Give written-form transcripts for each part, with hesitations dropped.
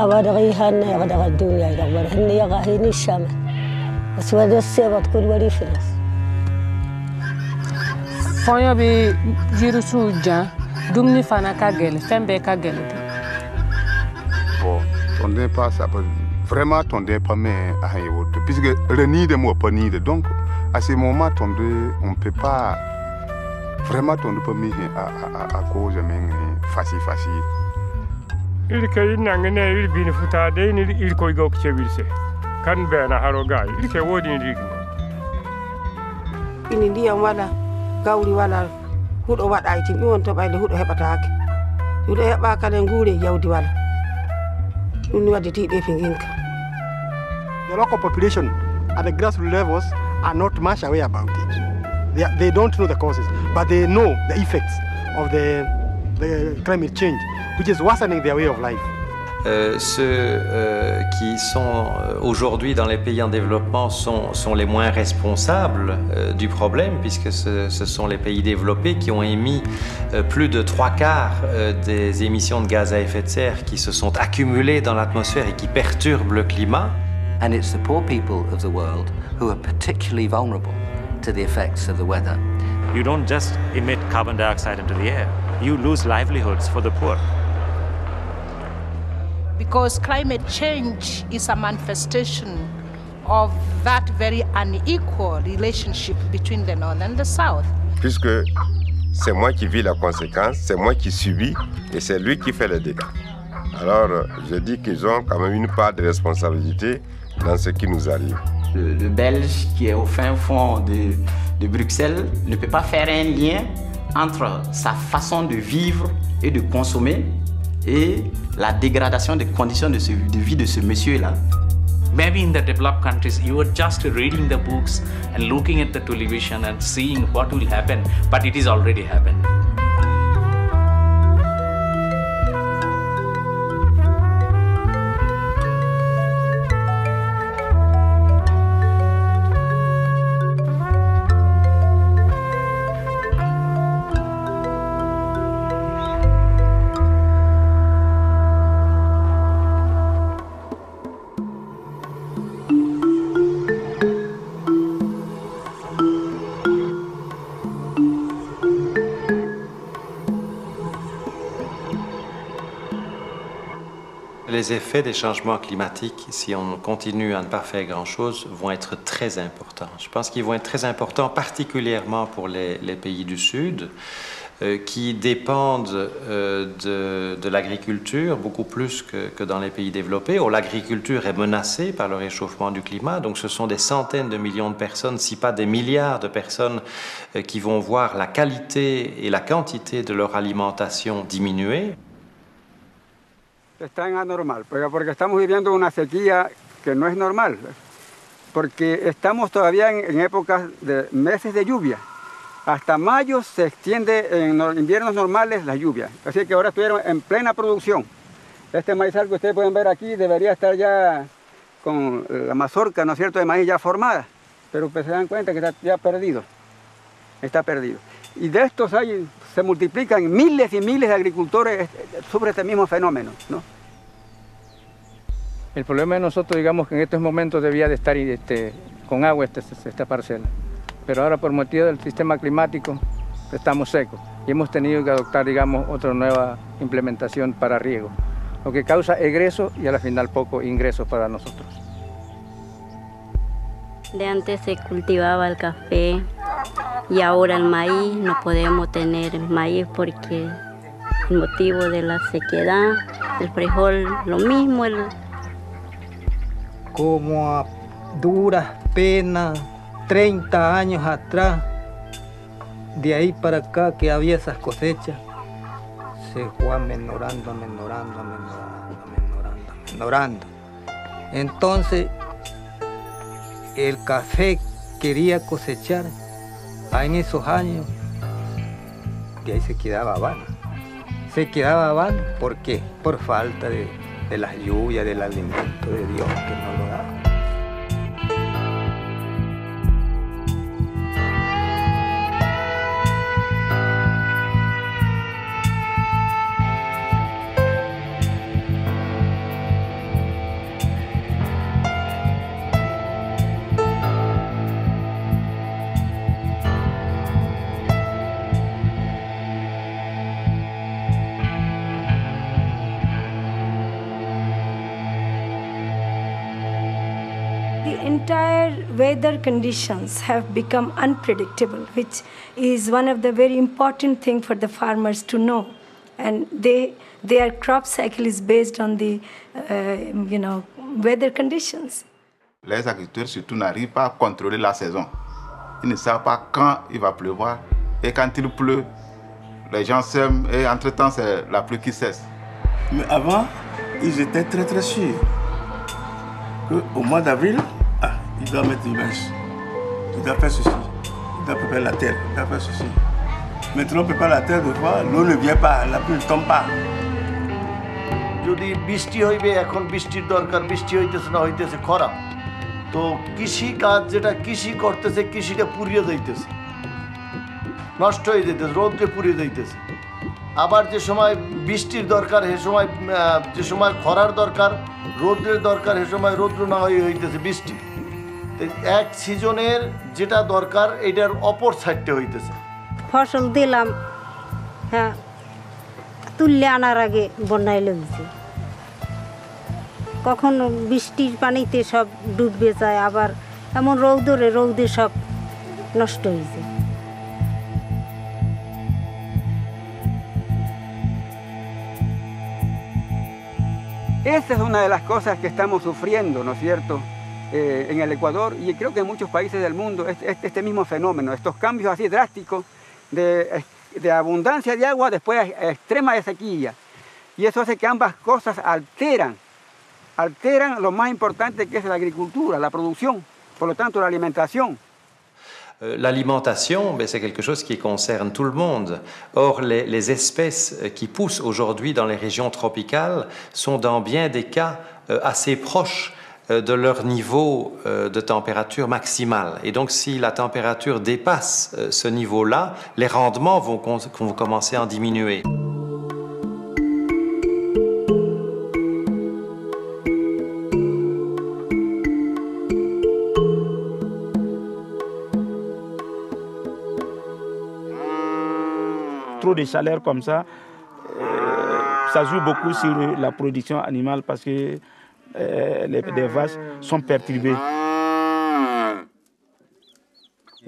أورغيها يغدغ الدنيا يغور هن يغاهين الشمال بس وهذا السبب كل ولي فلس فايا بي جيروسو جان دومني فانا كاغل فم بي كاغل bon on n'est pas ça vraiment on n'est pas mais à haute puisque le nid de moi pas nid donc à ce moment on peut pas vraiment on peut mettre à cause mais facile il kay nangene il bin futa de ni il koy gok chebilse kan bena haroga il ke wodi ni ini ndiya wala gawri wala hudo wada tin won to bayle hudo hebataake hudo heba kala nguure yawdi wala dum wadi tiide finginka the local population at the grassroots levels are not much aware about it. They don't know the causes, but they know the effects of the climate change, which is worsening their way of life. Ceux qui sont aujourd'hui dans les pays en développement sont les moins responsables du problème, puisque ce sont les pays développés qui ont émis plus de 3/4 des émissions de gaz à effet de serre qui se sont accumulées dans l'atmosphère et qui perturbent le climat. And it's the poor people of the world who are particularly vulnerable to the effects of the weather. You don't just emit carbon dioxide into the air, you lose livelihoods for the poor. Because climate change is a manifestation of that very unequal relationship between the North and the South. Puisque c'est moi qui vis la conséquence, c'est moi qui subis et c'est lui qui fait les dégâts. Alors je dis qu'ils ont quand même une part de responsabilité dans ce qui nous arrive. Le Belge qui est au fin fond de Bruxelles ne peut pas faire un lien entre sa façon de vivre et de consommer et la dégradation des conditions de vie de ce monsieur-là. Maybe in the developed countries, you are just reading the books and looking at the television and seeing what will happen, but it is already happened. Les effets des changements climatiques, si on continue à ne pas faire grand-chose, vont être très importants. Je pense qu'ils vont être très importants, particulièrement pour les pays du Sud, qui dépendent de l'agriculture beaucoup plus que dans les pays développés, où l'agriculture est menacée par le réchauffement du climat. Donc ce sont des centaines de millions de personnes, si pas des milliards de personnes, qui vont voir la qualité et la quantité de leur alimentation diminuer. Está en anormal, porque estamos viviendo una sequía que no es normal, porque estamos todavía en épocas de meses de lluvia. Hasta mayo se extiende en inviernos normales la lluvia, así que ahora estuvieron en plena producción. Este maizal que ustedes pueden ver aquí debería estar ya con la mazorca, ¿no es cierto?, de maíz ya formada, pero pues se dan cuenta que está ya perdido, está perdido. Y de estos se multiplican miles y miles de agricultores sobre este mismo fenómeno, ¿no? El problema de nosotros, digamos, que en estos momentos debía de estar con agua esta parcela, pero ahora por motivo del sistema climático estamos secos y hemos tenido que adoptar, digamos, otra nueva implementación para riego, lo que causa egreso y a la final poco ingresos para nosotros. De antes se cultivaba el café y ahora el maíz, no podemos tener maíz porque el motivo de la sequedad, el frijol lo mismo. Como a duras penas, 30 años atrás, de ahí para acá que había esas cosechas, se fue amenorando. Entonces, el café quería cosechar en esos años, de ahí se quedaba vano. ¿Por qué? Por falta de las lluvias, del alimento de Dios que nos lo da. entire weather conditions have become unpredictable, which is one of the very important things for the farmers to know. And their crop cycle is based on the, weather conditions. Les agriculteurs surtout n'arrivent pas à contrôler la saison. Ils ne savent pas quand il va pleuvoir. Et quand il pleut, les gens sèment et entre-temps, c'est la pluie qui cesse. Mais avant, ils étaient très très sûrs qu'au mois d'avril, il doit mettre une bêche. Il doit faire ceci. Il doit préparer la terre. Il doit faire ceci. Maintenant, on prépare la terre de fois, l'eau ne vient pas, la pluie ne tombe pas. যদি বৃষ্টি হইবে এখন বৃষ্টির দরকার বৃষ্টি হইতেছে না হইতেছে খরা তো কৃষি কাজ যেটা কৃষি করতেছে কৃষিটা পুড়িয়ে যাইতেছে নষ্ট হয়ে যাইতেছে রোদ্রে পুড়িয়ে যাইতেছে আবার যে সময় বৃষ্টির দরকার সে সময় যে সময় খরার দরকার রোদ্রের দরকার সে সময় রৌদ্র না হইতেছে বৃষ্টি এক সিজনের যেটা দরকার এটার অপর সাইডটা হইতেছে ফসল দিলাম হ্যাঁ তুললে আনার আগে বন্যায় লেগেছে কখনো বৃষ্টির পানিতে সব ডুবে যায় আবার এমন রৌদে সব নষ্ট হয়ে যায় Esa es una de las cosas que estamos sufriendo, ¿no es cierto?, en el Ecuador y creo que en muchos países del mundo, este mismo fenómeno, estos cambios así drásticos de abundancia de agua después extrema de sequía. Y eso hace que ambas cosas alteran lo más importante que es la agricultura, la producción, por lo tanto la alimentación. L'alimentation, c'est quelque chose qui concerne tout le monde. Or, les espèces qui poussent aujourd'hui dans les régions tropicales sont dans bien des cas assez proches de leur niveau de température maximale. Et donc, si la température dépasse ce niveau-là, les rendements vont commencer à en diminuer. Trop de chaleur comme ça, ça joue beaucoup sur la production animale parce que les vaches sont perturbées.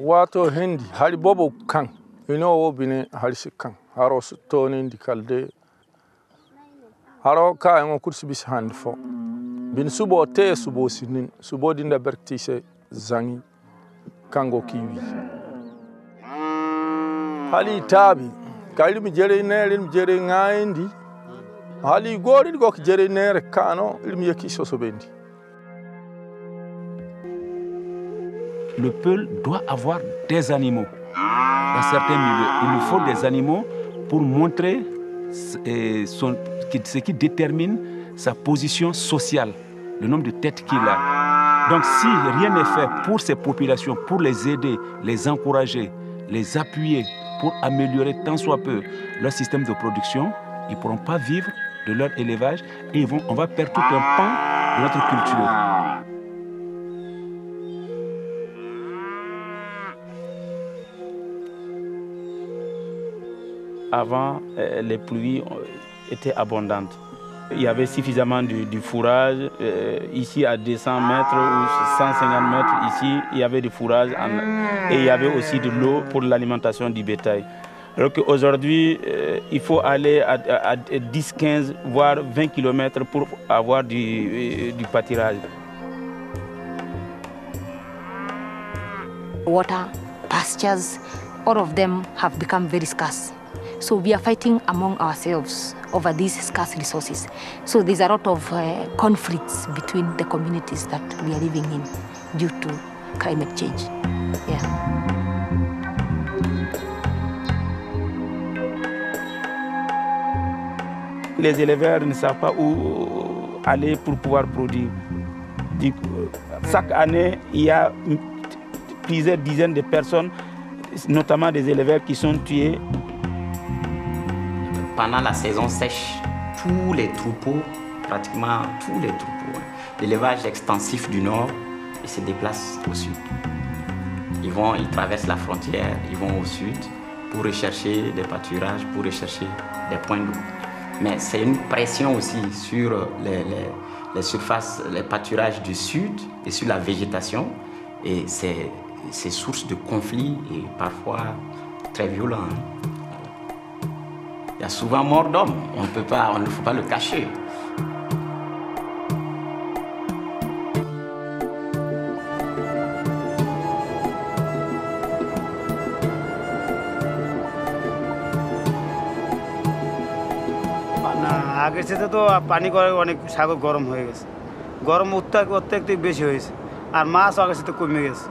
Wato hindi hali bobo kan ino wo bine hali sikan haro toni ndi kalde haro ka en kursi bis hand fo bin subo te subo sinin subo dinda berktise zangi kango kiwi hali tabi kali mi jere nere mi jere ngaindi hali gori go jere nere kano ilmi yaki sosobendi. Le peuple doit avoir des animaux. Dans certains milieux, il nous faut des animaux pour montrer ce qui détermine sa position sociale, le nombre de têtes qu'il a. Donc si rien n'est fait pour ces populations, pour les aider, les encourager, les appuyer, pour améliorer tant soit peu leur système de production, ils ne pourront pas vivre de leur élevage et on va perdre tout un pan de notre culture. Avant, les pluies étaient abondantes. Il y avait suffisamment du fourrage. Ici, à 200 mètres ou 150 mètres, ici, il y avait du fourrage et il y avait aussi de l'eau pour l'alimentation du bétail. Alors qu'aujourd'hui, il faut aller à 10, 15, voire 20 km pour avoir du pâturage. Water, pastures, all of them have become very scarce. So we are fighting among ourselves over these scarce resources. So there's a lot of conflicts between the communities that we are living in due to climate change. Yeah. Les éleveurs ne savent pas où aller pour pouvoir produire. Chaque année, il y a plusieurs dizaines de personnes, notamment des éleveurs qui sont tués. Pendant la saison sèche, tous les troupeaux, pratiquement tous les troupeaux, l'élevage extensif du nord, ils se déplacent au sud. Ils traversent la frontière, ils vont au sud pour rechercher des pâturages, pour rechercher des points d'eau. Mais c'est une pression aussi sur les surfaces, les pâturages du sud et sur la végétation. Et c'est source de conflits et parfois très violents. Il y a souvent mort d'hommes, on ne faut pas le cacher. আগের সাথে তো পানি করে অনেক সাগর গরম হয়ে গেছে, গরম অত্যন্ত বেশি হয়েছে, আর মাছ আগের সাথে কমে গেছে।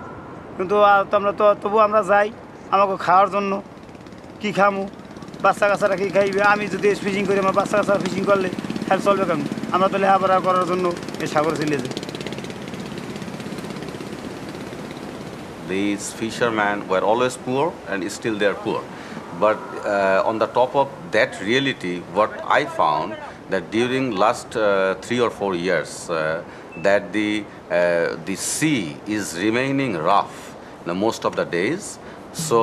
কিন্তু আমরা তবু আমরা যাই আমাকে খাওয়ার জন্য, কি খামু, বাচ্চা কাচ্চারা কি খাইবে, আমি যদি ফিশিং করি আমার বাচ্চা কাচ্চারা ফিশিং করলে হ্যাঁ চলবে কেমন, আমরা তো লেখাপড়া করার জন্য এই সাগরে চলে যাই। These fishermen were always poor and still they are poor. But on the top of that reality, what I found that during last 3 or 4 years, that the sea is remaining rough most of the days. So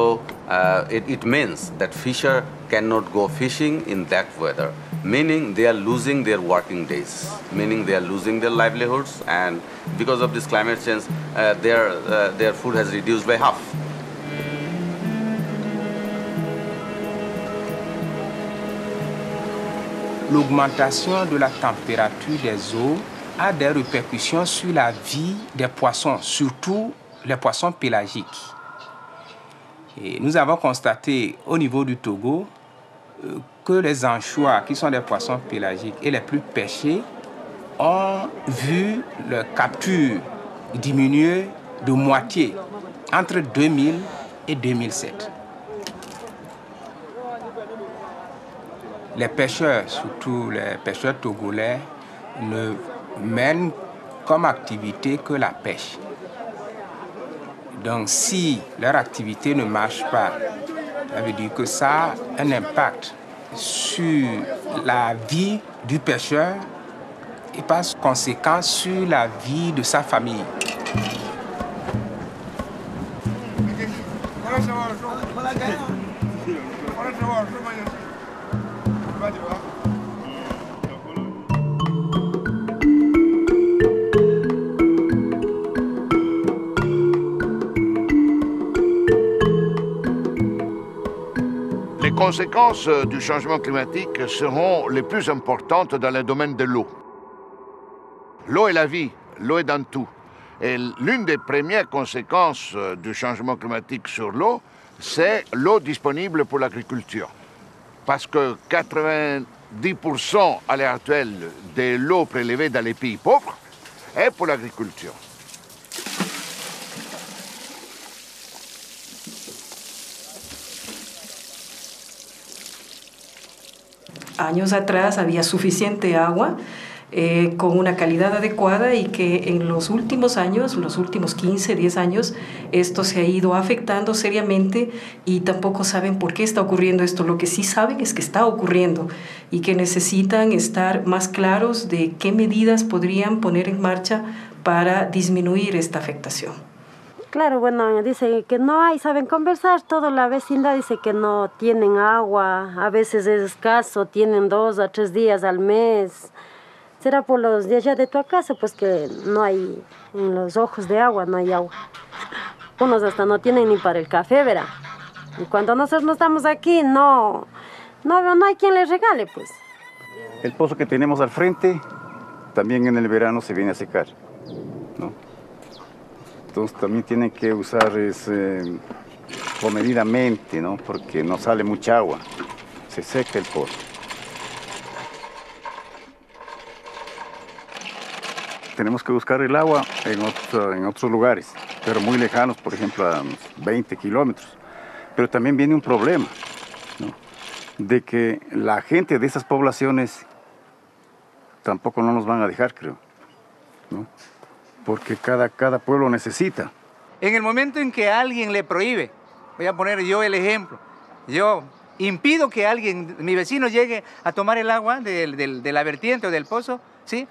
it means that fisher cannot go fishing in that weather, meaning they are losing their working days, meaning they are losing their livelihoods, and because of this climate change, their food has reduced by half. L'augmentation de la température des eaux a des répercussions sur la vie des poissons, surtout les poissons pélagiques. Et nous avons constaté au niveau du Togo que les anchois, qui sont des poissons pélagiques et les plus pêchés, ont vu leur capture diminuer de moitié entre 2000 et 2007. Les pêcheurs, surtout les pêcheurs togolais, ne mènent comme activité que la pêche. Donc si leur activité ne marche pas, ça veut dire que ça a un impact sur la vie du pêcheur et par conséquent sur la vie de sa famille. Les conséquences du changement climatique seront les plus importantes dans le domaine de l'eau. L'eau est la vie, l'eau est dans tout. Et l'une des premières conséquences du changement climatique sur l'eau, c'est l'eau disponible pour l'agriculture. Parce que 90% à l'heure actuelle de l'eau prélevée dans les pays pauvres est pour l'agriculture. Años atrás había suficiente agua con una calidad adecuada y que en los últimos años, los últimos 15, 10 años, esto se ha ido afectando seriamente y tampoco saben por qué está ocurriendo esto. Lo que sí saben es que está ocurriendo y que necesitan estar más claros de qué medidas podrían poner en marcha para disminuir esta afectación. Claro, bueno, dicen que no hay, saben conversar, toda la vecindad dice que no tienen agua, a veces es escaso, tienen 2 a 3 días al mes. Será por los de allá de tu casa, pues que no hay, en los ojos de agua no hay agua. Unos hasta no tienen ni para el café, verá. Y cuando nosotros no estamos aquí, no hay quien les regale, pues. El pozo que tenemos al frente, también en el verano se viene a secar, ¿no? Entonces también tienen que usar comedidamente, ¿no? Porque no sale mucha agua, se seca el pozo. Tenemos que buscar el agua en otros lugares, pero muy lejanos, por ejemplo a 20 kilómetros. Pero también viene un problema, ¿no? De que la gente de esas poblaciones tampoco no nos van a dejar, creo, ¿no? Porque cada pueblo necesita. En el momento en que alguien le prohíbe, voy a poner yo el ejemplo, yo impido que alguien, mi vecino, llegue a tomar el agua de la vertiente o del pozo, ¿sí?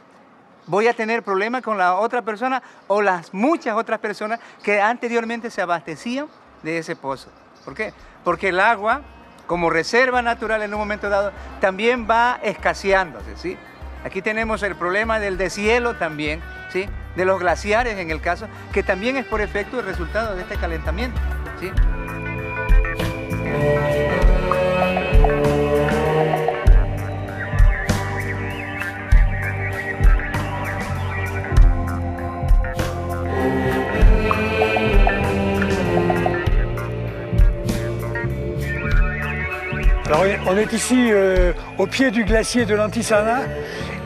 Voy a tener problemas con la otra persona o las muchas otras personas que anteriormente se abastecían de ese pozo. ¿Por qué? Porque el agua, como reserva natural en un momento dado, también va escaseándose, ¿sí? Aquí tenemos el problema del deshielo también, ¿sí? De los glaciares en el caso, que también es por efecto y resultado de este calentamiento, ¿sí? Alors, on est ici au pied du glacier de l'Antisana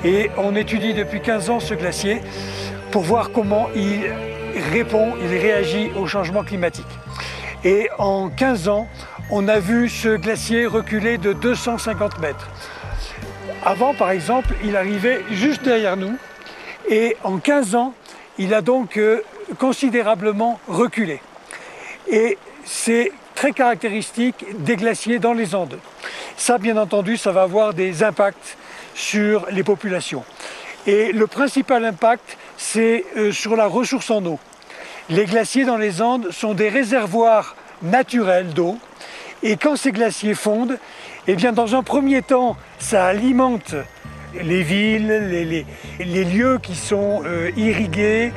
et on étudie depuis 15 ans ce glacier pour voir comment il répond, il réagit au changement climatique. Et en 15 ans, on a vu ce glacier reculer de 250 mètres. Avant, par exemple, il arrivait juste derrière nous et en 15 ans, il a donc considérablement reculé. Et c'est très caractéristique des glaciers dans les Andes. Ça, bien entendu, ça va avoir des impacts sur les populations. Et le principal impact, c'est sur la ressource en eau. Les glaciers dans les Andes sont des réservoirs naturels d'eau. Et quand ces glaciers fondent, eh bien, dans un premier temps, ça alimente les villes, les lieux qui sont irrigués,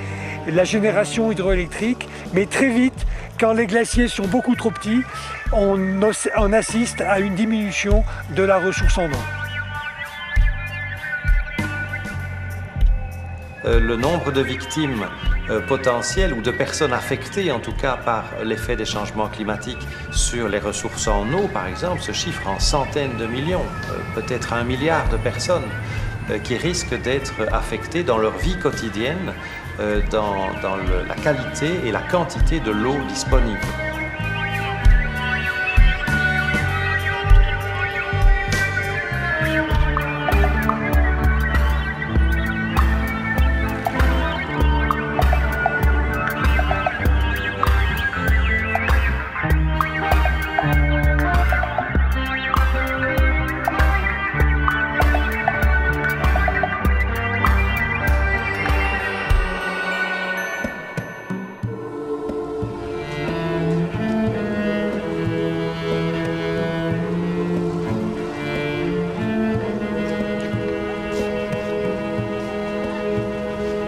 la génération hydroélectrique. Mais très vite, quand les glaciers sont beaucoup trop petits, on assiste à une diminution de la ressource en eau. Le nombre de victimes potentielles ou de personnes affectées en tout cas par l'effet des changements climatiques sur les ressources en eau, par exemple, se chiffre en centaines de millions, peut-être 1 milliard de personnes qui risquent d'être affectées dans leur vie quotidienne, dans la qualité et la quantité de l'eau disponible.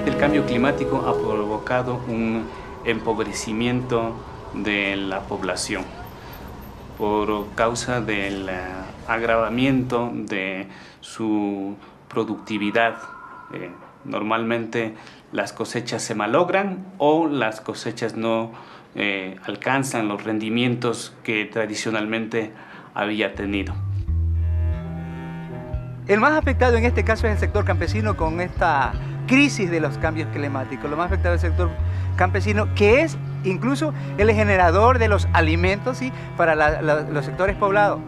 El cambio climático ha provocado un empobrecimiento de la población por causa del agravamiento de su productividad. Normalmente las cosechas se malogran o las cosechas no alcanzan los rendimientos que tradicionalmente había tenido. El más afectado en este caso es el sector campesino con esta crisis de los cambios climáticos. Lo más afectado es el sector campesino, que es incluso el generador de los alimentos, ¿sí?, para los sectores poblados.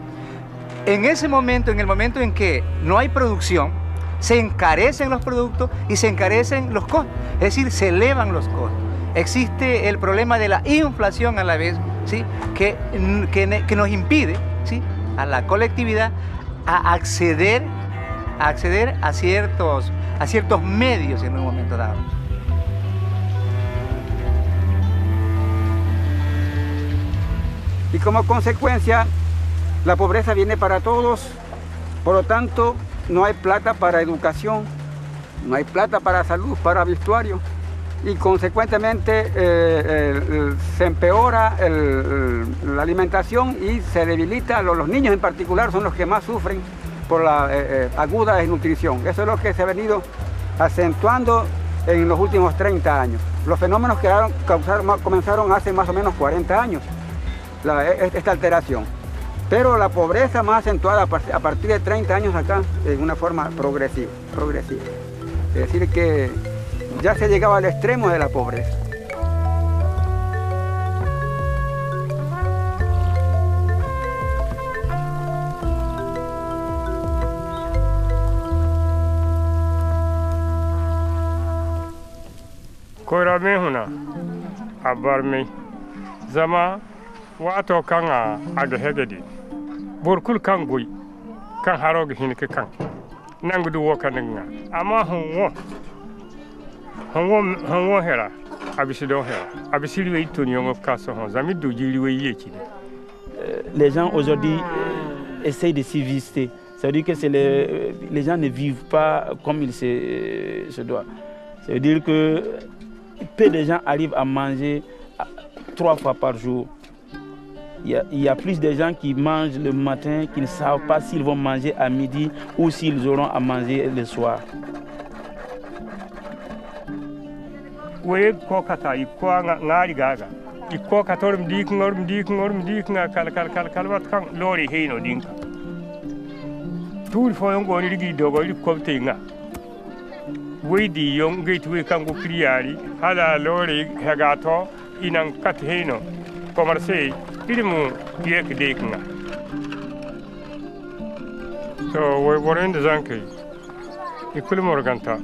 En ese momento, en el momento en que no hay producción, se encarecen los productos y se encarecen los costos, es decir, se elevan los costos. Existe el problema de la inflación a la vez, ¿sí?, que nos impide, ¿sí?, a la colectividad a acceder a ciertos medios en un momento dado. Y como consecuencia, la pobreza viene para todos, por lo tanto, no hay plata para educación, no hay plata para salud, para vestuario, y consecuentemente se empeora la alimentación y se debilita, los niños en particular son los que más sufren por la aguda desnutrición. Eso es lo que se ha venido acentuando en los últimos 30 años. Los fenómenos que comenzaron hace más o menos 40 años, esta alteración. Pero la pobreza más acentuada a partir de 30 años acá, en una forma progresiva. Es decir, que ya se ha llegado al extremo de la pobreza. Koirame huna abarme zama wato kan aga hegedi burkul kan gui kan harog hinke kan nangudu wokanenga ama honwo hera abisido hera abisiliwe itonyo kaso hon zami dojiliwe yeki. Les gens aujourd'hui essayent de subsister. C'est-à-dire que les gens ne vivent pas comme il se doit. C'est-à-dire que peu de gens arrivent à manger 3 fois par jour. Il y a plus de gens qui mangent le matin, qui ne savent pas s'ils vont manger à midi ou s'ils auront à manger le soir. Oui, kokata iko ngari gaga. Iko katorum dikngorum kal kan lori heino dinka. Tout fo yongo ni rigi dogo ri kopte nga. Weidi yong gate we kango kriari hala lori hagato inan kat heino. Komarse irimu yek deknga. So we woren de zanke. Ikul morganta.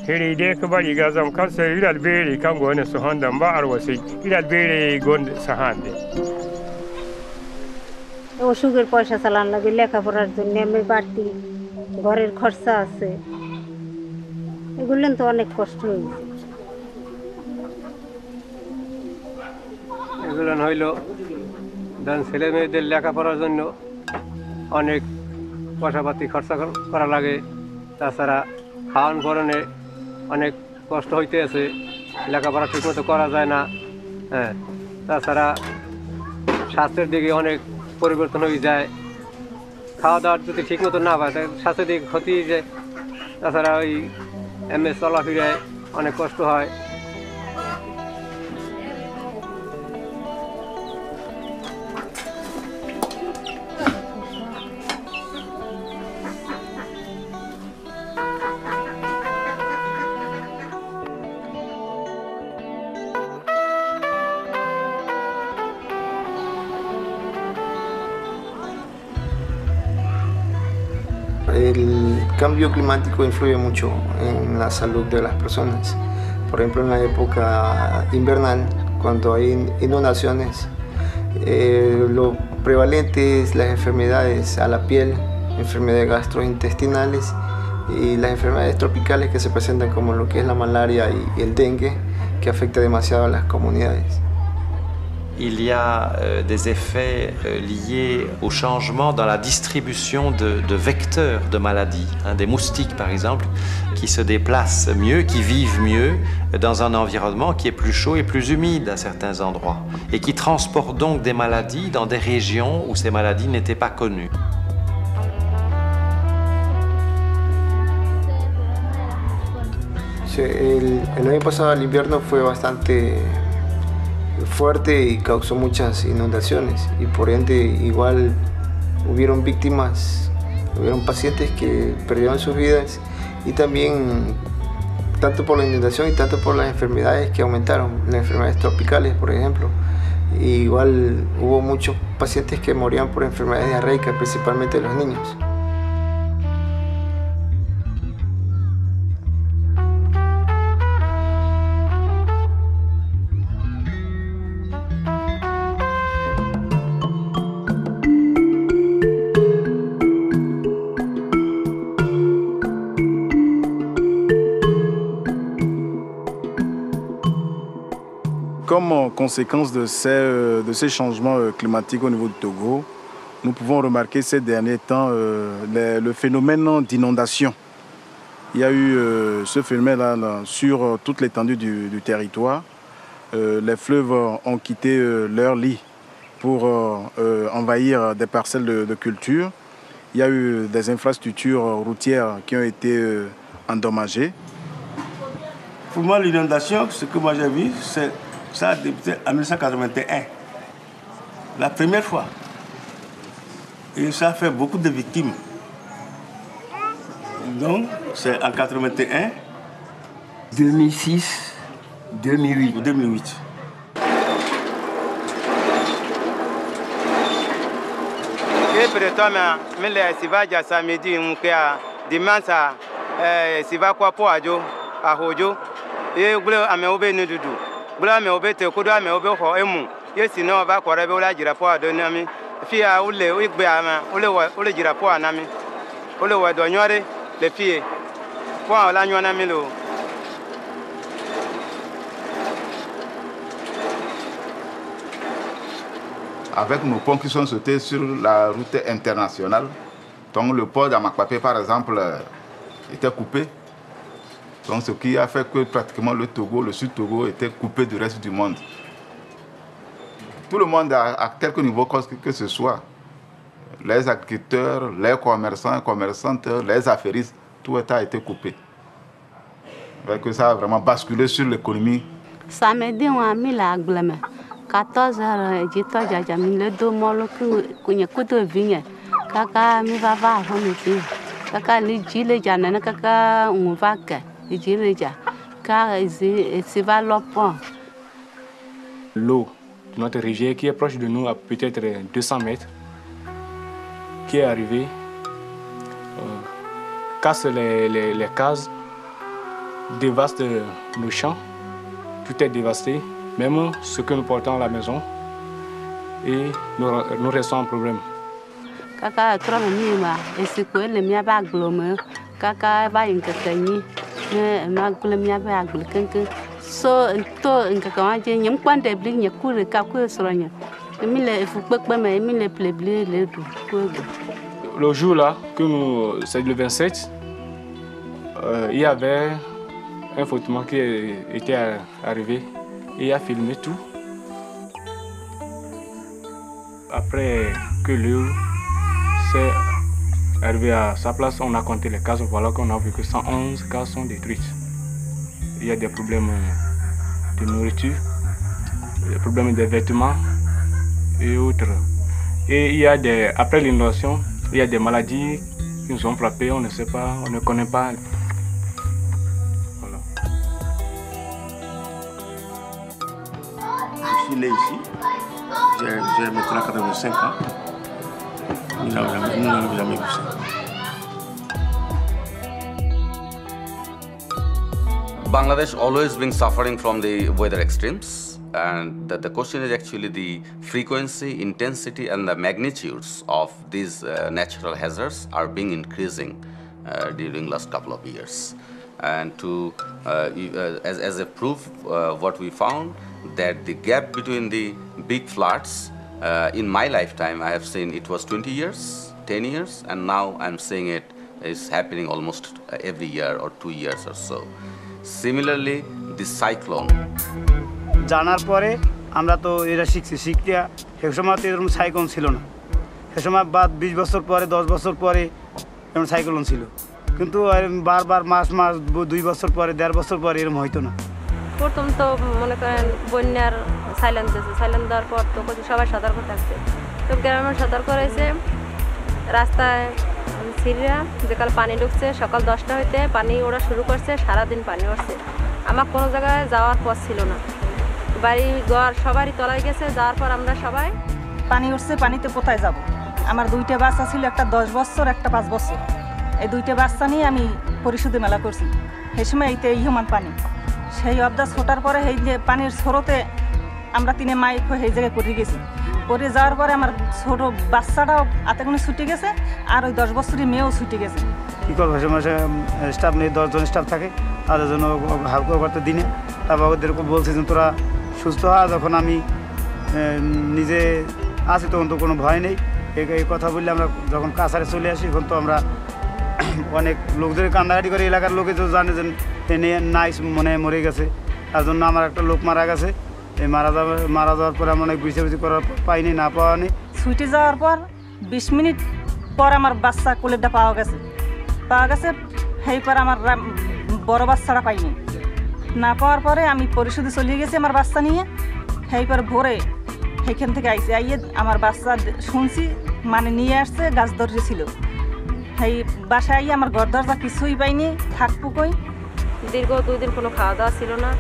Heri ka bari ga zam kan sai ilal bere kan gone su honda ba arwasi ilal bere gon sahande অসুখের পয়সা চালান লাগে লেখাপড়ার জন্য আমি বাড়তি ঘরের খরচা আছে এগুলো তো অনেক কষ্ট হয়েছে এগুলো হইল দান ছেলে মেয়েদের লেখাপড়ার জন্য অনেক পয়সাপাতি খরচা করা লাগে তাছাড়া খাওয়ান পরনে অনেক কষ্ট হইতে আছে লেখাপড়া ঠিকমতো করা যায় না হ্যাঁ তাছাড়া স্বাস্থ্যের দিকে অনেক পরিবর্তন হয়ে যায় খাওয়া দাওয়ার যদি ঠিকমতো না পায় তাহলে স্বাস্থ্যের দিকে ক্ষতি হয়ে যায় তাছাড়া ওই এমনি চলাফেরায় অনেক কষ্ট হয় El cambio climático influye mucho en la salud de las personas. Por ejemplo, en la época invernal, cuando hay inundaciones, lo prevalente es las enfermedades a la piel, enfermedades gastrointestinales y las enfermedades tropicales que se presentan como lo que es la malaria y el dengue, que afecta demasiado a las comunidades. Il y a des effets liés au changement dans la distribution de vecteurs de maladies. Des moustiques, par exemple, qui se déplacent mieux, qui vivent mieux dans un environnement qui est plus chaud et plus humide à certains endroits, et qui transportent donc des maladies dans des régions où ces maladies n'étaient pas connues. El año pasado el invierno fue bastante fuerte y causó muchas inundaciones y por ende igual hubieron víctimas, hubieron pacientes que perdieron sus vidas y también tanto por la inundación y tanto por las enfermedades que aumentaron, las enfermedades tropicales por ejemplo. Y igual hubo muchos pacientes que morían por enfermedades diarreicas, principalmente los niños. Comme conséquence de ces changements climatiques au niveau du Togo, nous pouvons remarquer ces derniers temps le phénomène d'inondation. Il y a eu ce phénomène-là sur toute l'étendue du territoire. Les fleuves ont quitté leur lit pour envahir des parcelles de culture. Il y a eu des infrastructures routières qui ont été endommagées. Pour moi, l'inondation, ce que moi j'ai vu, ça a débuté en 1981, la première fois. Et ça a fait beaucoup de victimes. Donc, c'est en 1981. 2006, 2008. 2008. Bula me obete kudo me obe ho emu yesi no ba kwara be ula jira po adoni ami fia ule igbe ama ule jira po anami ule wa do nyore le fie po ala nyona mi lo avec nos ponts qui sont sautés sur la route internationale. Donc le port d'Amakpapé, par exemple, était coupé. Donc ce qui a fait que pratiquement le Togo, le sud-Togo, était coupé du reste du monde. Tout le monde, à quelque niveau que ce soit, les agriculteurs, les commerçants, commerçantes, les affairistes, tout a été coupé. Donc ça a vraiment basculé sur l'économie. Samedi, on a mis la glame. 14h, j'ai mis le dos mollo que n'y a que de vignes. Kaka mi va voir, on est ici. Kaka les gilets, j'en ai kaka on va que les gilets, car c'est va l'opon. L'eau de notre rivière qui est proche de nous à peut-être 200 mètres, qui est arrivée, casse les cases, dévaste nos champs, tout est dévasté, même ce que nous portons à la maison, et nous restons en problème. Kaka trop mima, et c'est que le mien va glommer, kaka va une catanie, ma glomia va glommer. So to kaka j'ai n'y a pas de blé n'y a que le cacu sur rien. Emile faut pas mais Emile plébler les tout. Le jour là que nous c'est le 27, il y avait un photoman qui était arrivé et il a filmé tout. Après que l'eau s'est arrivée à sa place, on a compté les cases. Voilà qu'on a vu que 111 cases sont détruites. Il y a des problèmes de nourriture, des problèmes de vêtements et autres. Et il y a après l'inondation, il y a des maladies qui nous ont frappés, on ne sait pas, on ne connaît pas. Voilà. Je suis né ici, j'ai maintenant 85 ans. Nous n'avons jamais vu ça. Bangladesh always been suffering from the weather extremes, and the question is actually the frequency, intensity, and the magnitudes of these natural hazards are being increasing during last couple of years. And to as a proof, what we found that the gap between the big floods in my lifetime, I have seen it was 20 years, 10 years, and now I'm seeing it is happening almost every year or 2 years or so. Similarly, the cyclone. জানার পরে আমরা তো এটা শিখতে সে সময় তো এরকম সাইক্লোন ছিল না সে সময় বাদ 20 বছর পরে 10 বছর পরে এরকম সাইক্লোন ছিল কিন্তু বারবার মাস 2 বছর পরে 1.5 বছর পরে এরকম হইতো না প্রথম তো মনে করেন বন্যার সাইলেন্ট দিয়েছে সাইলেন্ট দেওয়ার পর তো সবাই সতর্ক থাকছে তো গ্রামের সতর্ক রয়েছে রাস্তায় সিরিয়া যেকাল পানি ঢুকছে সকাল 10টা হইতে পানি ওরা শুরু করছে সারাদিন পানি উঠছে আমার কোনো জায়গায় যাওয়ার পথ ছিল না বাড়ি ঘর সবারই তলায় গেছে যাওয়ার পর আমরা সবাই পানি উঠছে পানিতে কোথায় যাব আমার দুইটা বাচ্চা ছিল একটা 10 বছর একটা 5 বছর এই দুইটা বাচ্চা নিয়ে আমি পরিশোধে মেলা করছি সেই সময় এইতে ইহমান পানি সেই অবদা ছোটার পরে এই যে পানির স্রোতে আমরা তিনে মাইক হয়ে এই জায়গায় পড়ে গেছি পরে যাওয়ার পরে আমার ছোট বাচ্চাটাও হাতে কোনো ছুটে গেছে আর ওই 10 বছরের মেয়েও ছুটে গেছে কী করবো মাসে স্টাফ নেই 10 জন স্টাফ থাকে তাদের জন্য হালকা করতে দিনে তারপর ওদেরকে বলছি যে তোরা সুস্থ হয় যখন আমি নিজে আসি তখন তো কোনো ভয় নেই এই কথা বললে আমরা যখন কাছারে চলে আসি এখন তো আমরা অনেক লোকদের কান্দাকাটি করে এলাকার লোকে তো জানে যে নাই মনে মরে গেছে তার জন্য আমার একটা লোক মারা গেছে এই মারা যাওয়ার পরে আমরা অনেক বুঝাবুঝি করার পাইনি না পাওয়া নেই ছুটে যাওয়ার পর 20 মিনিট পর আমার বাচ্চা কোলেরটা পাওয়া গেছে সেই পর আমার বড় বাচ্চাটা পাইনি না পাওয়ার পরে আমি পরিশোধে চলে গেছি আমার বাচ্চা নিয়ে সেই পর ভোরে সেইখান থেকে আইসি আইয়ে আমার বাচ্চা শুনছি মানে নিয়ে আসছে গাছ দরজা ছিল সেই বাসায় আইয়ে আমার ঘর দরজা কিছুই পাইনি থাকবো কই দীর্ঘ 2 দিন কোনো খাওয়া দাওয়া ছিল না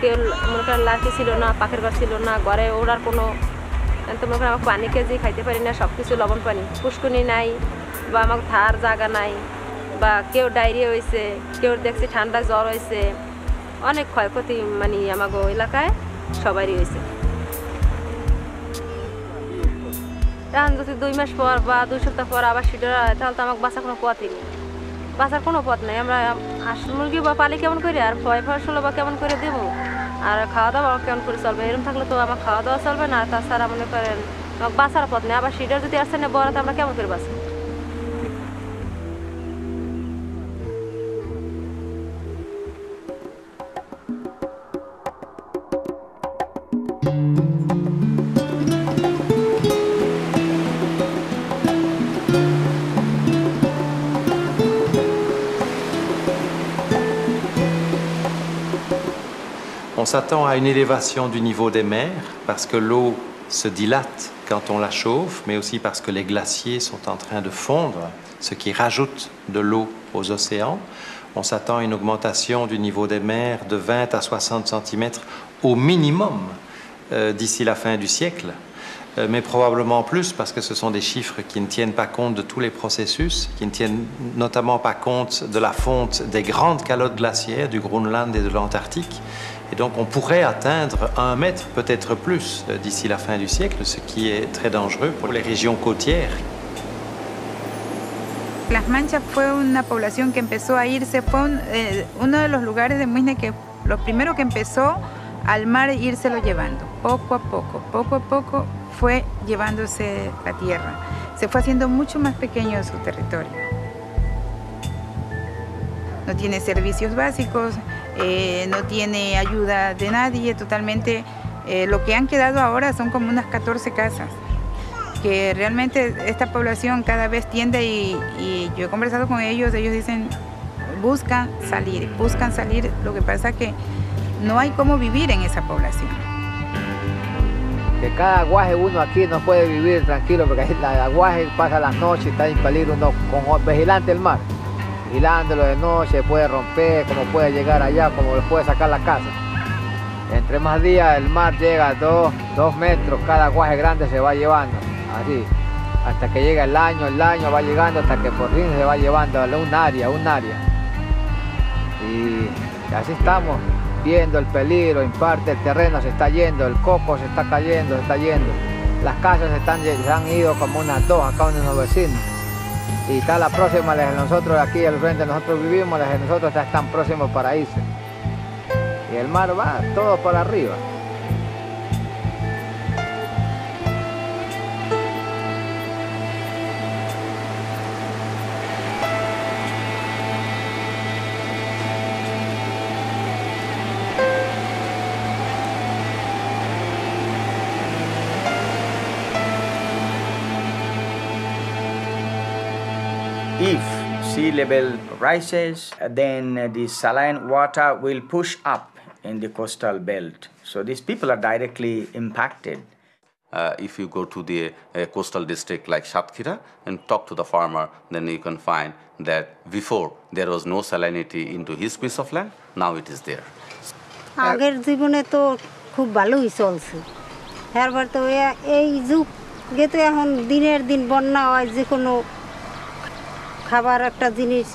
কেউ মনে করেন লাঠি ছিল না পাখির ঘর ছিল না ঘরে ওড়ার কোনো তো মনে করেন আমার পানি কেজি খাইতে পারি না সব কিছু লবণ পানি পুষ্কুনি নাই বা আমার থার জায়গা নাই বা কেউ ডায়রিয়া হয়েছে কেউ দেখছি ঠান্ডা জ্বর হয়েছে অনেক ক্ষয়ক্ষতি মানে আমাগো এলাকায় সবারই হয়েছে এখন যদি 2 মাস পর বা 2 সপ্তাহ পর আবার সেটা তাহলে তো আমাকে বাঁচার কোনো পথই নেই বাঁচার কোনো পথ নেই আমরা হাঁস মুরগি বা পালি কেমন করে আর ফসল বা কেমন করে দেবো আর খাওয়া দাওয়া আমার কেমন করে চলবে, এরকম থাকলে তো আমার খাওয়া দাওয়া চলবে না। তাছাড়া মনে করেন বাঁচার পথ নেই, আবার সিডার যদি আসছে না বড়, তো আমরা কেমন করে বাঁচবো? On s'attend à une élévation du niveau des mers parce que l'eau se dilate quand on la chauffe, mais aussi parce que les glaciers sont en train de fondre, ce qui rajoute de l'eau aux océans. On s'attend à une augmentation du niveau des mers de 20 à 60 cm au minimum d'ici la fin du siècle, mais probablement plus parce que ce sont des chiffres qui ne tiennent pas compte de tous les processus, qui ne tiennent notamment pas compte de la fonte des grandes calottes glaciaires du Groenland et de l'Antarctique. Et donc on pourrait atteindre 1 mètre, peut-être plus, d'ici la fin du siècle, ce qui est très dangereux pour les régions côtières. Las Manchas fue una población que empezó a irse, fue uno de los lugares de Muisne que lo primero que empezó al mar írselo llevando, poco a poco fue llevándose la tierra, se fue haciendo mucho más pequeño su territorio. No tiene servicios básicos, no tiene ayuda de nadie, totalmente. Lo que han quedado ahora son como unas 14 casas, que realmente esta población cada vez tiende y yo he conversado con ellos dicen buscan salir, lo que pasa que no hay cómo vivir en esa población. Que cada aguaje uno aquí no puede vivir tranquilo porque el aguaje pasa las noches y está en peligro uno con vigilante el mar. Vigilándolo de noche, puede romper, como puede llegar allá, como le puede sacar la casa. Entre más días el mar llega a 2 metros, cada aguaje grande se va llevando, así, hasta que llega el año va llegando hasta que por fin se va llevando a un área. Y así estamos viendo el peligro, en parte el terreno se está yendo, el coco se está cayendo, las casas se han ido como unas 2 acá donde los vecinos. Y está la próxima, las de nosotros aquí al frente nosotros vivimos, las de nosotros están próximos para irse. Y el mar va todo por arriba. If sea level rises, then the saline water will push up in the coastal belt. So these people are directly impacted. If you go to the coastal district like Satkira and talk to the farmer, then you can find that before there was no salinity into his piece of land, now it is there. আগের জীবনে তো খুব ভালোই চলছে, এরপর তো এই যুগে তো এখন দিনের দিন বন্যা হয়, যে কোনো খাবার একটা জিনিস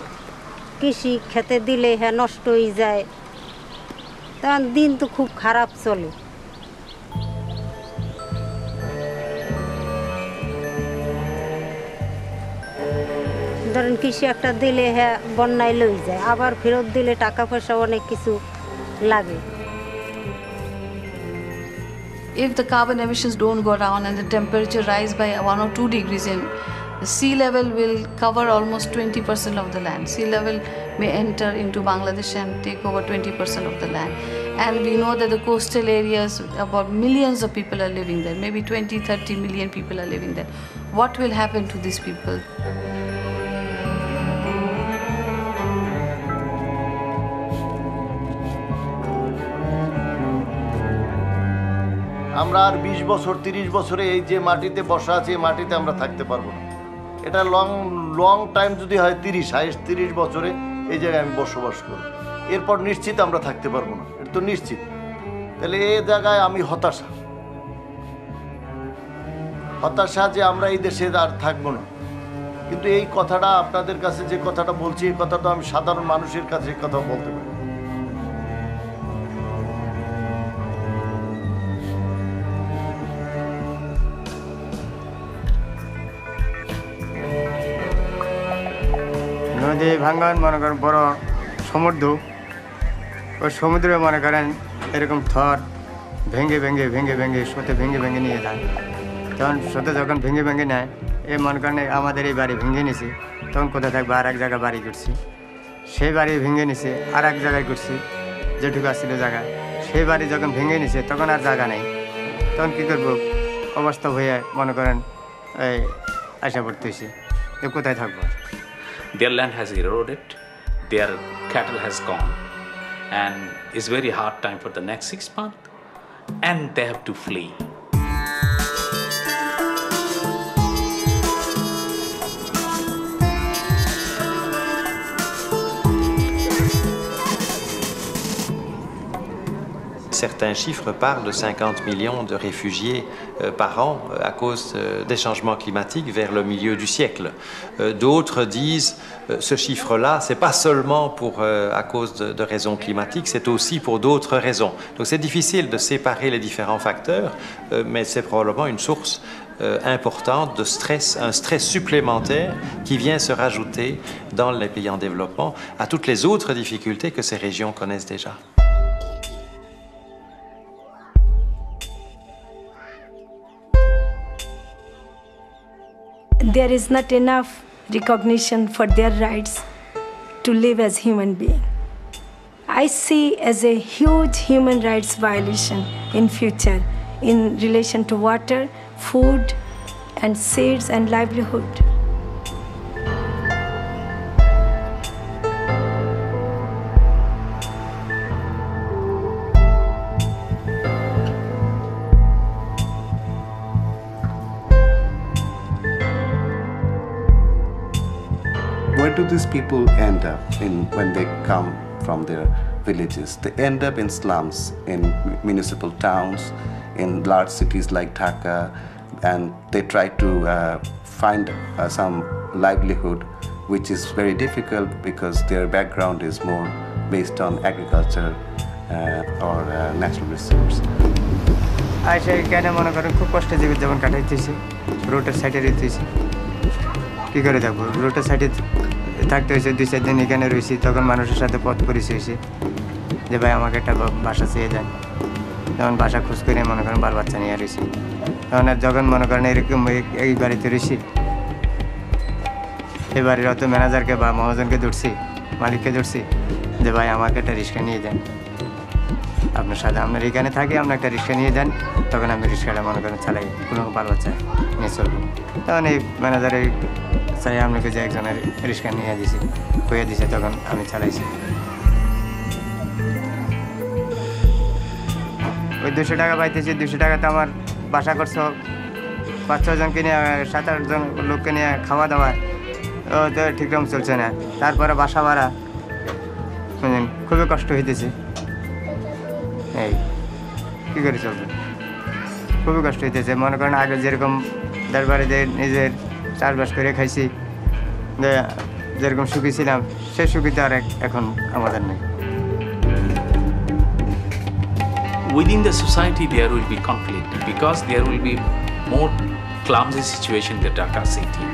কৃষি খেতে দিলে নষ্ট হয়ে যায়, তখন দিন তো খুব খারাপ চলে। ধরেন কৃষি একটা দিলে বন্যায় লই যায়, আবার ফেরত দিলে টাকা পয়সা অনেক কিছু লাগে। If the carbon emissions don't go down and the temperature rise by 1 or 2 degrees, the sea level will cover almost 20% of the land. Sea level may enter into Bangladesh and take over 20% of the land. And we know that the coastal areas, about millions of people are living there. Maybe 20-30 million people are living there. What will happen to these people? আমরা আর 20 বছর 30 বছরে এই যে মাটিতে বসা আছে, মাটিতে আমরা থাকতে পারবো না। এটা লং টাইম যদি হয় 30 বছরে এই জায়গায় আমি বসবাস করব, এরপর নিশ্চিত আমরা থাকতে পারবো না, এটা তো নিশ্চিত। তাহলে এই জায়গায় আমি হতাশা যে আমরা এই দেশে আর থাকবো না। কিন্তু এই কথাটা আপনাদের কাছে যে কথাটা বলছি, এই কথাটা আমি সাধারণ মানুষের কাছে এই কথা বলতে পারি। নদী ভাঙ্গন মনে করেন বড় সমুদ্র, ওই সমুদ্রে মনে করেন এরকম থর ভেঙে ভেঙে ভেঙে ভেঙে সোতে ভেঙে ভেঙে নিয়ে যায়। তখন সোতে যখন ভেঙে ভেঙে নেয় এই মনে করেন আমাদের এই বাড়ি ভেঙে নিছি, তখন কোথায় থাকবে আর এক জায়গায় বাড়ি করছি, সেই বাড়ি ভেঙে নিছে আর এক জায়গায় করছি যেটুকু আসছিল জায়গা, সেই বাড়ি যখন ভেঙে নিছে তখন আর জায়গা নেই, তখন কী করবো অবস্থা হয়ে মনে করেন এই আশা পড়তেছি তো কোথায় থাকবো। Their land has eroded, their cattle has gone, and it's very hard time for the next 6 months, and they have to flee. Certains chiffres parlent de 50 millions de réfugiés par an à cause des changements climatiques vers le milieu du siècle. D'autres disent ce chiffre-là, c'est pas seulement à cause de raisons climatiques, c'est aussi pour d'autres raisons. Donc c'est difficile de séparer les différents facteurs, mais c'est probablement une source importante de stress, un stress supplémentaire qui vient se rajouter dans les pays en développement à toutes les autres difficultés que ces régions connaissent déjà. There is not enough recognition for their rights to live as human beings. I see as a huge human rights violation in future in relation to water, food, and seeds and livelihood. Where do these people end up when they come from their villages? They end up in slums, in municipal towns, in large cities like Dhaka, and they try to find some livelihood, which is very difficult because their background is more based on agriculture or natural resource. আইসা কেন মনে করেন খুব কষ্টে জীবন কাটাইতেছি, রোডের সাইডে রইতেছি, কী করে থাকবো? রোডের সাইডে থাকতে হয়েছে 2-4 দিন এখানে রয়েছি, তখন মানুষের সাথে পথ পরিচয় হয়েছে যে ভাই আমাকে একটা বাসা চেয়ে দেন, তখন বাসা খোঁজ করে মনে করেন বাল বাচ্চা নিয়ে রয়েছি, তখন আর যখন মনে করেন এরকম এই বাড়িতে রয়েছি, এই বাড়ির অত ম্যানেজারকে বা মহাজনকে ধরছি, মালিককে ধরছি যে ভাই আমাকে একটা রিক্সা নিয়ে দেন, আপনার সাথে আপনার এখানে থাকি, আপনার একটা রিক্সা নিয়ে দেন, তখন আমি রিক্সাটা মনে করেন চালাই, কোনো বাল বাচ্চা নিয়ে চলবো। তখন এই ম্যানেজারের চাই আপনাকে যে একজনের রিক্সা নিয়ে দিছি, কইয়া দিছে, তখন আমি চালাইছি। ওই 200 টাকা পাইতেছি, 200 টাকাতে আমার বাসা করছো 5-6 জনকে নিয়ে, 7-8 জন লোককে নিয়ে খাওয়া দাওয়া, ও তো ঠিকরকম চলছে না। তারপরে বাসা ভাড়া খুবই কষ্ট হইতেছে, এই কী করে চলবে, খুবই কষ্ট হইতেছে। মনে করেন আগে যেরকম দরবারে নিজের চাষবাস করে খাইছি, যেরকম সুখী ছিলাম, সে সুখী তো আর এখন আমাদের নেই। Within the society there will be conflict because there will be more clumsy situation in the Dhaka city.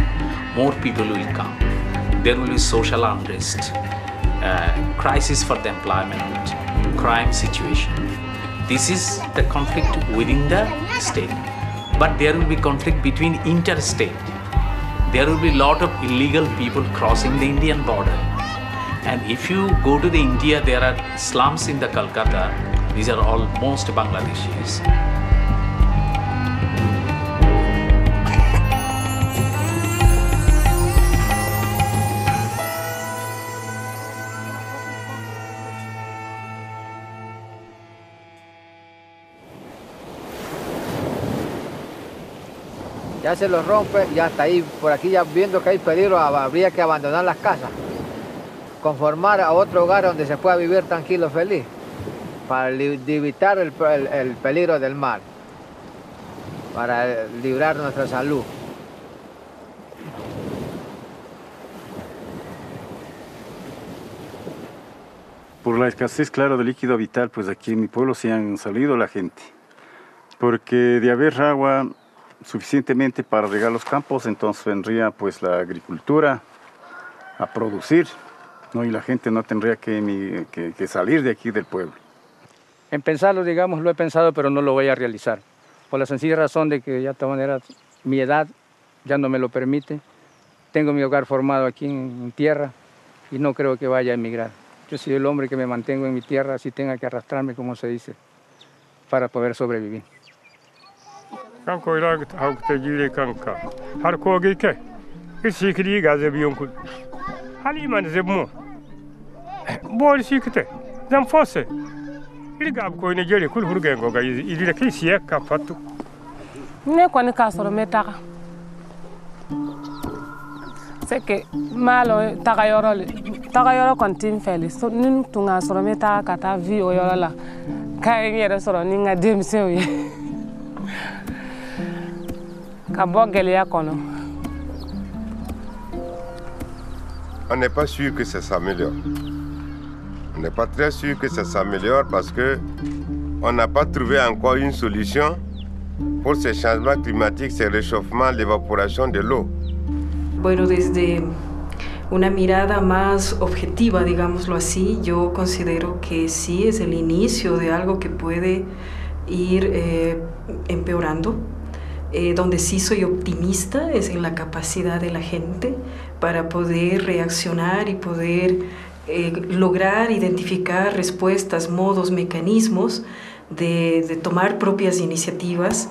More people will come. There will be social unrest, crisis for the employment, crime situation. This is the conflict within the state. But there will be conflict between interstate. There will be a lot of illegal people crossing the Indian border. And if you go to the India, there are slums in the Kolkata. These are all most Bangladeshis. Ya se los rompe, ya está ahí, por aquí ya viendo que hay peligro, habría que abandonar las casas, conformar a otro hogar donde se pueda vivir tranquilo, feliz, para evitar el peligro del mar, para librar nuestra salud. Por la escasez, claro, de líquido vital, pues aquí en mi pueblo se han salido la gente, porque de haber agua suficientemente para regar los campos, entonces vendría pues la agricultura a producir, ¿no? Y la gente no tendría que salir de aquí del pueblo. En pensarlo, digamos, lo he pensado, pero no lo voy a realizar. Por la sencilla razón de que ya de todas maneras mi edad ya no me lo permite. Tengo mi hogar formado aquí en tierra y no creo que vaya a emigrar. Yo soy el hombre que me mantengo en mi tierra, así tenga que arrastrarme, como se dice, para poder sobrevivir. Ne kɔni k'a sɔrɔ n bɛ taga c'est que m'a lɔn tagayɔrɔ kɔni tɛ n fɛ le ni tun k'a sɔrɔ n bɛ taga ka taa vi o yɔrɔ la k'a ye n yɛrɛ sɔrɔ ni n ka denmisɛnw ye ka bɔ gɛlɛya kɔnɔ. On n'est pas sûr que ça s'améliore. On n'est pas très sûr que ça s'améliore parce que on n'a pas trouvé encore une solution pour ces changements climatiques, ces réchauffements, l'évaporation de l'eau. Bueno, desde una mirada más objetiva, digámoslo así, yo considero que sí es el inicio de algo que puede ir empeorando. Donde sí soy optimista es en la capacidad de la gente para poder reaccionar y poder lograr identificar respuestas, modos, mecanismos de tomar propias iniciativas.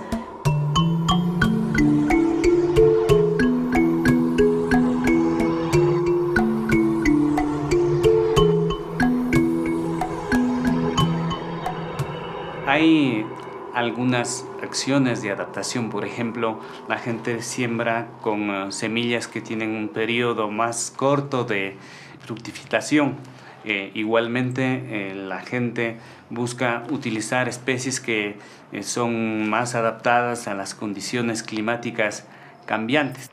Hay algunas acciones de adaptación, por ejemplo, la gente siembra con semillas que tienen un periodo más corto de fructificación. Igualmente, la gente busca utilizar especies que son más adaptadas a las condiciones climáticas cambiantes.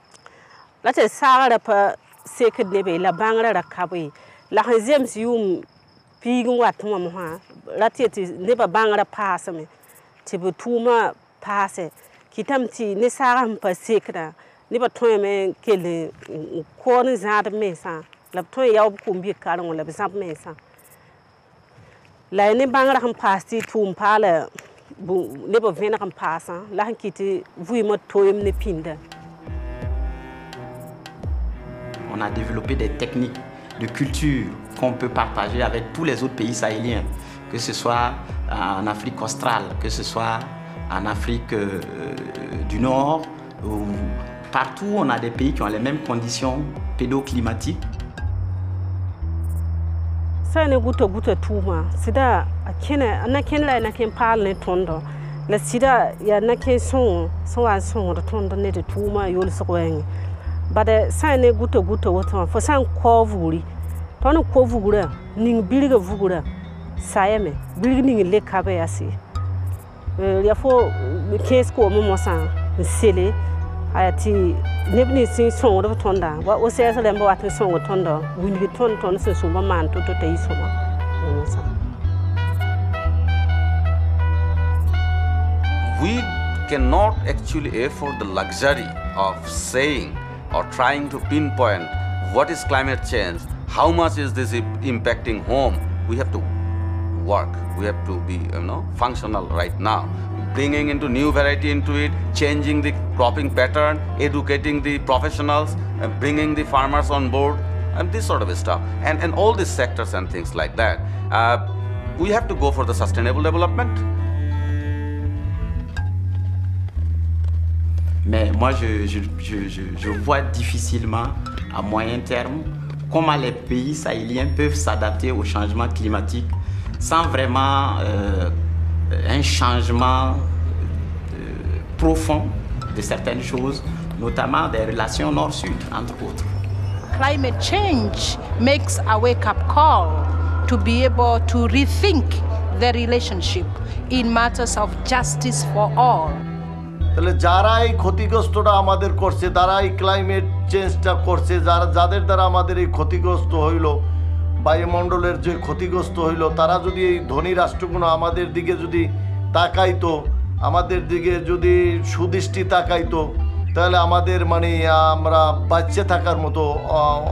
Tibu tuma pase kitam ti ne saram pa sekra ni ba toy me kele ko ni zad mesa la toy yaw kumbi karon la bisam mesa la ne bangra ham pasti tum pala bu ne ba vena ham pasa la han kiti vui mo toyem ne pinda. On a développé des techniques de culture qu'on peut partager avec tous les autres pays sahéliens, que ce soit en Afrique australe, que ce soit en Afrique du Nord, ou partout on a des pays qui ont les mêmes conditions pédoclimatiques. Ça ne goûte tuma, sida akena anaken la naken parle ne tondo, la sida ya naken son de tondo ne de tuma yol soeng, bade ça ne goûte autant, faut ça ko vuri, ton ko vugura, ning biliga vugura. Sayame bilgning le kabe asi ya fo kes ko mo san sele ayati nebni sin son do tonda wa o se sele mbo wat son tonda wingi ton se so man to tay so We cannot actually afford the luxury of saying or trying to pinpoint what is climate change, how much is this impacting home. We have to work. We have to be, functional right now. Bringing into new variety into it, changing the cropping pattern, educating the professionals, bringing the farmers on board, and this sort of stuff. And all these sectors and things like that. We have to go for the sustainable development. Mais moi, je vois difficilement, à moyen terme, comment les pays sahéliens peuvent s'adapter au changement climatique sans vraiment un changement profond de certaines choses, notamment des relations nord-sud, entre autres. Climate change makes a wake-up call to be able to rethink the relationship in matters of justice for all. তাহলে যারা এই ক্ষতিগ্রস্তটা আমাদের করছে, যারা এই ক্লাইমেট চেঞ্জটা করছে, যাদের দ্বারা আমাদের এই ক্ষতিগ্রস্ত হইল, বায়ুমণ্ডলের যে ক্ষতিগ্রস্ত হইল, তারা যদি এই ধনী রাষ্ট্রগুলো আমাদের দিকে যদি তাকাইতো, আমাদের দিকে যদি সুদৃষ্টি তাকাইতো, তাহলে আমাদের আমরা বাঁচে থাকার মতো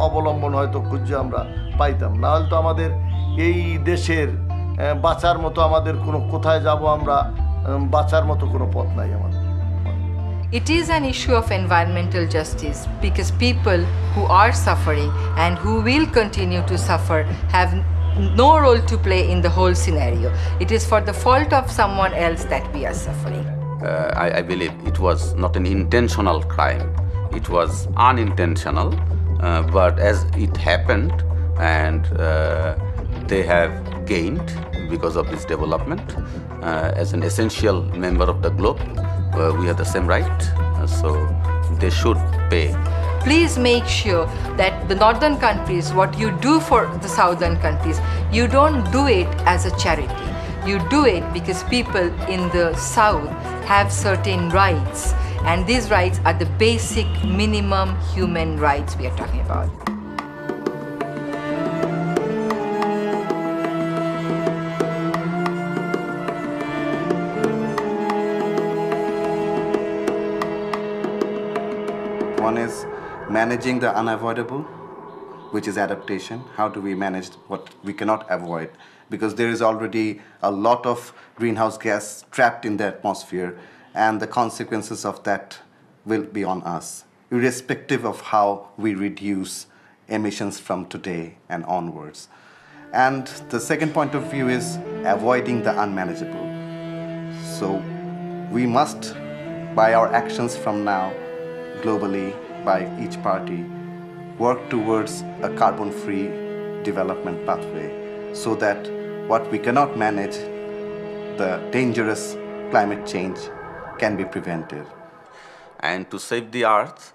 অবলম্বন হয়তো খুঁজে আমরা পাইতাম। না হলে তো আমাদের এই দেশের বাঁচার মতো আমাদের কোনো কোথায় যাব আমরা বাঁচার মতো কোনো পথ নাই আমাদের It is an issue of environmental justice because people who are suffering and who will continue to suffer have no role to play in the whole scenario. It is for the fault of someone else that we are suffering. I believe it was not an intentional crime. It was unintentional, but as it happened and they have gained because of this development, as an essential member of the globe, we have the same right, so they should pay. Please make sure that the northern countries, what you do for the southern countries, you don't do it as a charity. You do it because people in the south have certain rights, and these rights are the basic minimum human rights we are talking about. One is managing the unavoidable, which is adaptation. How do we manage what we cannot avoid? Because there is already a lot of greenhouse gas trapped in the atmosphere, and the consequences of that will be on us, irrespective of how we reduce emissions from today and onwards. And the second point of view is avoiding the unmanageable. So we must, by our actions from now, globally, by each party, work towards a carbon-free development pathway so that what we cannot manage, the dangerous climate change, can be prevented. And to save the earth,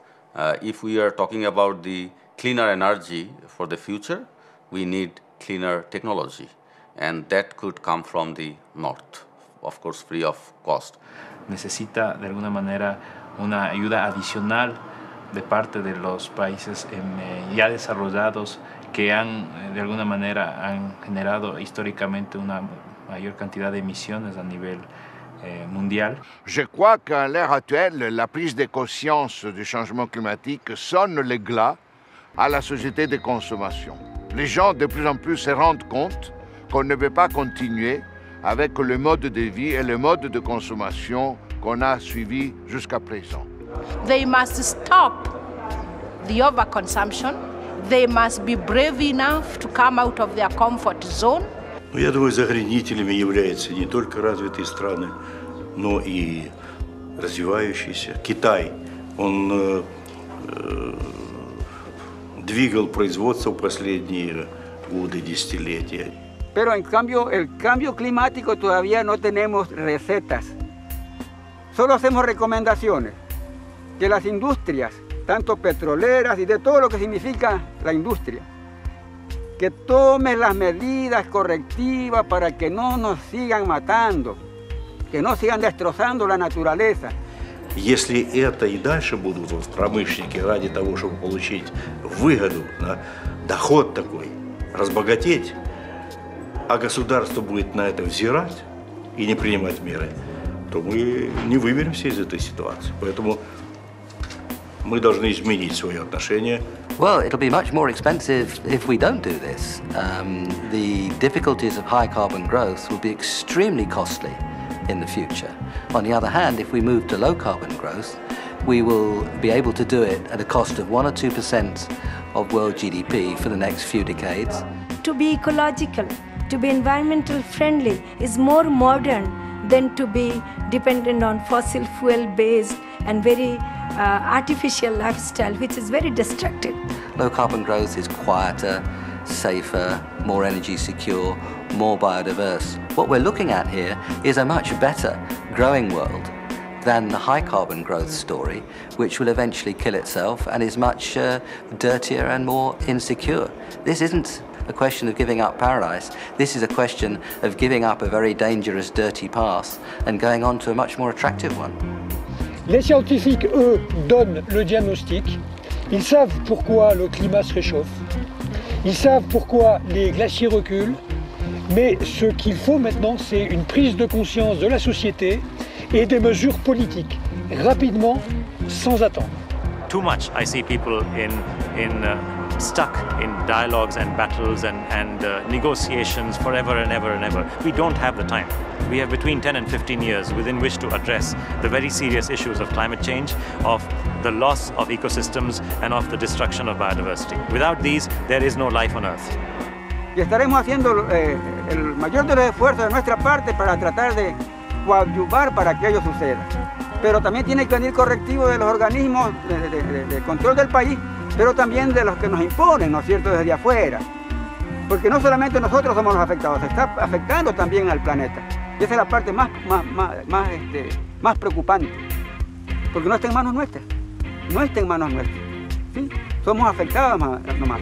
if we are talking about the cleaner energy for the future, we need cleaner technology, and that could come from the north, of course free of cost. Necesita de alguna manera una ayuda adicional de parte de los países ya desarrollados que de alguna manera han generado históricamente una mayor cantidad de emisiones a nivel mondial. Je crois qu'à l'ère actuelle, la prise de conscience du changement climatique sonne le glas à la société de consommation. Les gens de plus en plus se rendent compte qu'on ne peut pas continuer avec le mode de vie et le mode de consommation qu'on a suivi jusqu'à présent. They must stop the overconsumption. They must be brave enough to come out of their comfort zone. Я думаю, загрязнителями являются не только развитые страны, но и развивающиеся. Китай, он двигал производство в последние годы, десятилетия. Pero en cambio, el cambio climático todavía no tenemos recetas. Solo hacemos recomendaciones. Que las industrias, tanto petroleras y de todo lo que significa la industria, que tomen las medidas correctivas para que no nos sigan matando, que no sigan destrozando la naturaleza. Если это и дальше будут промышленники ради того, чтобы получить выгоду, доход такой, разбогатеть, а государство будет на это взирать и не принимать меры, то мы не выберемся из этой ситуации. Поэтому мы должны изменить свое отношение. Well, it'll be much more expensive if we don't do this. The difficulties of high carbon growth will be extremely costly in the future. On the other hand, if we move to low carbon growth, we will be able to do it at a cost of 1 or 2% of world GDP for the next few decades. To be ecological, to be environmental friendly is more modern than to be dependent on fossil fuel based and very artificial lifestyle, which is very destructive. Low carbon growth is quieter, safer, more energy secure, more biodiverse. What we're looking at here is a much better growing world than the high carbon growth story, which will eventually kill itself and is much dirtier and more insecure. This isn't a question of giving up paradise. This is a question of giving up a very dangerous, dirty path and going on to a much more attractive one. Les scientifiques, eux, donnent le diagnostic. Ils savent pourquoi le climat se réchauffe. Ils savent pourquoi les glaciers reculent. Mais ce qu'il faut maintenant, c'est une prise de conscience de la société et des mesures politiques, rapidement, sans attendre. Too much I see people in stuck in dialogues and battles and negotiations forever and ever and ever. We don't have the time. We have between 10 and 15 years within which to address the very serious issues of climate change, of the loss of ecosystems, and of the destruction of biodiversity. Without these, there is no life on Earth. Y estaremos haciendo el mayor de los esfuerzos de nuestra parte para tratar de coadyuvar para que ello suceda. Pero también tiene que venir correctivo de los organismos de control del país, pero también de los que nos imponen, ¿no es cierto?, desde afuera. Porque no solamente nosotros somos los afectados, se está afectando también al planeta. Y esa es la parte más preocupante, porque no está en manos nuestras, no está en manos nuestras, ¿sí? Somos afectados nomás.